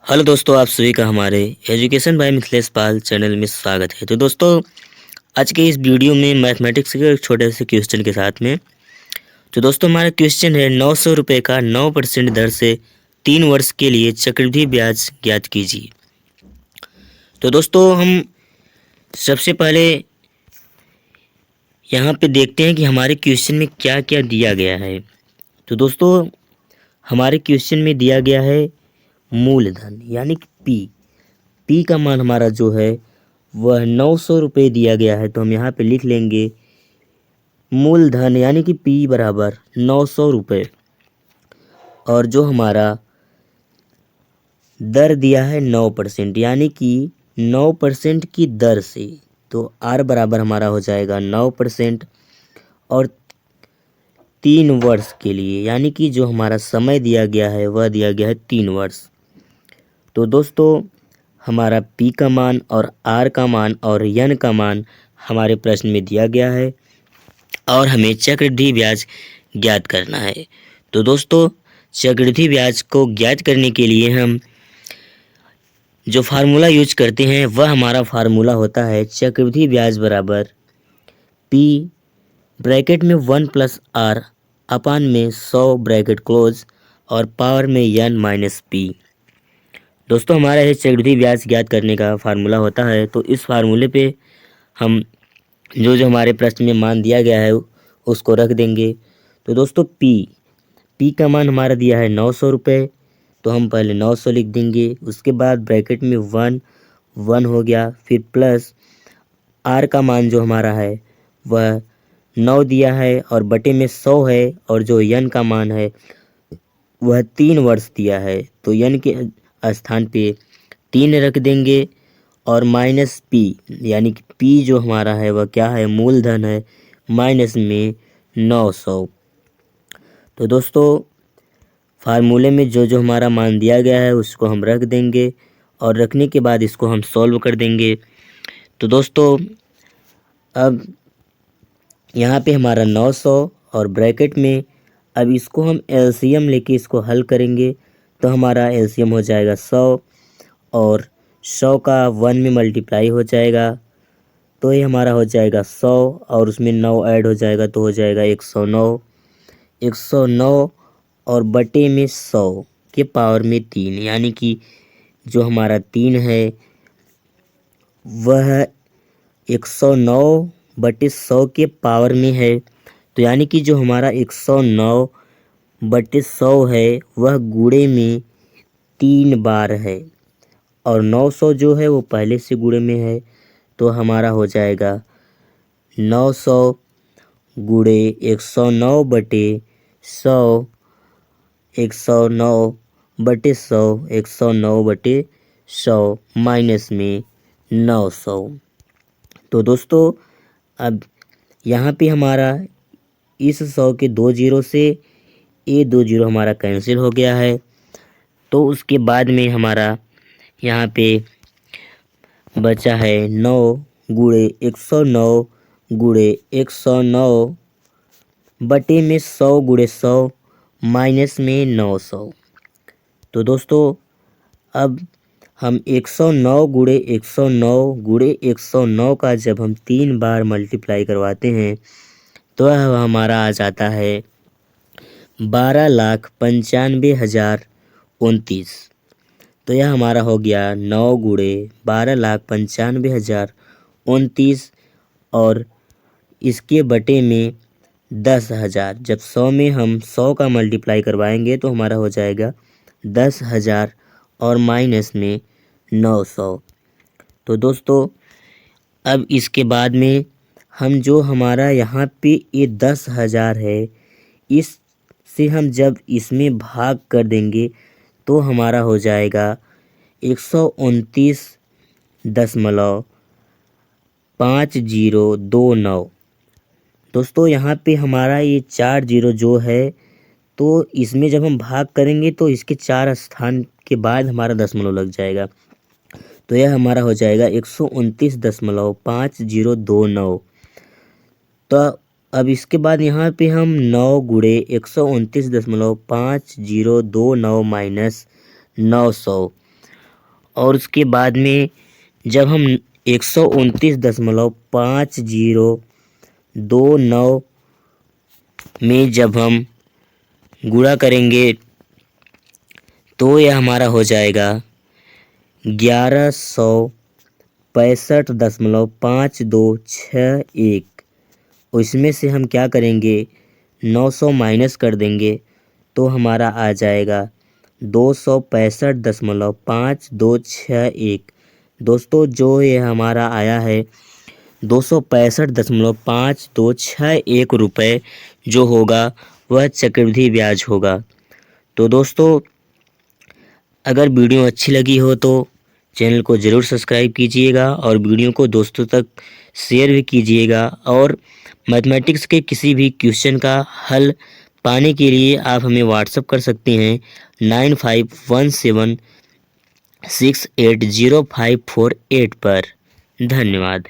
Hello दोस्तों, आप सभी का हमारे education by Mithilesh Pal channel में स्वागत है। तो दोस्तों, आज के इस वीडियो में मैथमेटिक्स के एक छोटे से क्वेश्चन के साथ में तो दोस्तों हमारा क्वेश्चन है 900 रुपये का 9% दर से 3 वर्ष के लिए चक्रवृद्धि ब्याज ज्ञात कीजिए। तो दोस्तों हम सबसे पहले यहाँ पे देखते हैं कि हमारे क्वेश्चन में क्या क्या दिया गया है। तो दोस्तों हमारे क्वेश्चन में दिया गया है मूलधन यानी कि पी का मान हमारा जो है वह 900 रुपये दिया गया है। तो हम यहाँ पे लिख लेंगे मूलधन यानी कि पी बराबर 900 रुपये, और जो हमारा दर दिया है 9% यानी कि 9% की दर से, तो आर बराबर हमारा हो जाएगा 9%, और 3 वर्ष के लिए यानी कि जो हमारा समय दिया गया है वह दिया गया है 3 वर्ष। तो दोस्तों हमारा पी का मान और आर का मान और एन का मान हमारे प्रश्न में दिया गया है और हमें चक्रवृद्धि ब्याज ज्ञात करना है। तो दोस्तों चक्रवृद्धि ब्याज को ज्ञात करने के लिए हम जो फार्मूला यूज करते हैं वह हमारा फार्मूला होता है चक्रवृद्धि ब्याज बराबर पी ब्रैकेट में 1+r अपान में 100 ब्रैकेट क्लोज और पावर में n माइनस पी। दोस्तों हमारा यह चक्रवृद्धि ब्याज ज्ञात करने का फार्मूला होता है। तो इस फार्मूले पे हम जो जो हमारे प्रश्न में मान दिया गया है उसको रख देंगे। तो दोस्तों पी का मान हमारा दिया है 900 रुपये, तो हम पहले 900 लिख देंगे। उसके बाद ब्रैकेट में 1 हो गया, फिर प्लस आर का मान जो हमारा है वह 9 दिया है और बटे में 100 है, और जो एन का मान है वह 3 वर्ष दिया है। तो एन के स्थान पे 3 रख देंगे और माइनस पी यानी कि पी जो हमारा है वह क्या है, मूलधन है, माइनस में 900। तो दोस्तों फार्मूले में जो जो हमारा मान दिया गया है उसको हम रख देंगे और रखने के बाद इसको हम सॉल्व कर देंगे। तो दोस्तों अब यहाँ पे हमारा 900 और ब्रैकेट में अब इसको हम एलसीएम लेके इसको हल करेंगे। तो हमारा एलसीएम हो जाएगा 100 और 100 का 1 में मल्टीप्लाई हो जाएगा, तो ये हमारा हो जाएगा 100 और उसमें 9 ऐड हो जाएगा तो हो जाएगा 109 और बटे में 100 के पावर में 3 यानी कि जो हमारा 3 है वह 109 बटे 100 के पावर में है। तो यानी कि जो हमारा 109 बटे 100 है वह गुणे में 3 बार है, और 900 जो है वो पहले से गुणे में है। तो हमारा हो जाएगा 900 गुणे 109 बटे 100, 109 बटे 100, 109 बटे 100 माइनस में 900। तो दोस्तों अब यहाँ पे हमारा इस 100 के 2 जीरो से ये 2 जीरो हमारा कैंसिल हो गया है। तो उसके बाद में हमारा यहाँ पे बचा है 9 गुणे 109 गुणे 109 बटे में 100 गुणे 100 माइनस में 900। तो दोस्तों अब हम 109 गुणे 109 गुणे 109 का जब हम 3 बार मल्टीप्लाई करवाते हैं तो यह हमारा आ जाता है 12,95,029। तो यह हमारा हो गया 9 गुणे 12,95,029 और इसके बटे में 10,000। जब 100 में हम 100 का मल्टीप्लाई करवाएंगे तो हमारा हो जाएगा 10,000 और माइनस में 900। तो दोस्तों अब इसके बाद में हम जो हमारा यहाँ पे ये 10,000 है इससे हम जब इसमें भाग कर देंगे तो हमारा हो जाएगा 129.5029। दोस्तों यहाँ पे हमारा ये 4 जीरो जो है तो इसमें जब हम भाग करेंगे तो इसके 4 स्थान के बाद हमारा दशमलव लग जाएगा। तो यह हमारा हो जाएगा 129.5029। तो अब इसके बाद यहाँ पे हम 9 गुणे 129.5029 माइनस 900, और उसके बाद में जब हम 129.5029 में जब हम गुणा करेंगे तो यह हमारा हो जाएगा 1165.5261। उसमें से हम क्या करेंगे 900 माइनस कर देंगे तो हमारा आ जाएगा 265.5261। दोस्तों जो ये हमारा आया है 265.5261 रुपये जो होगा वह चक्रवृद्धि ब्याज होगा। तो दोस्तों अगर वीडियो अच्छी लगी हो तो चैनल को ज़रूर सब्सक्राइब कीजिएगा और वीडियो को दोस्तों तक शेयर भी कीजिएगा। और मैथमेटिक्स के किसी भी क्वेश्चन का हल पाने के लिए आप हमें व्हाट्सअप कर सकते हैं 9517680548 पर। धन्यवाद।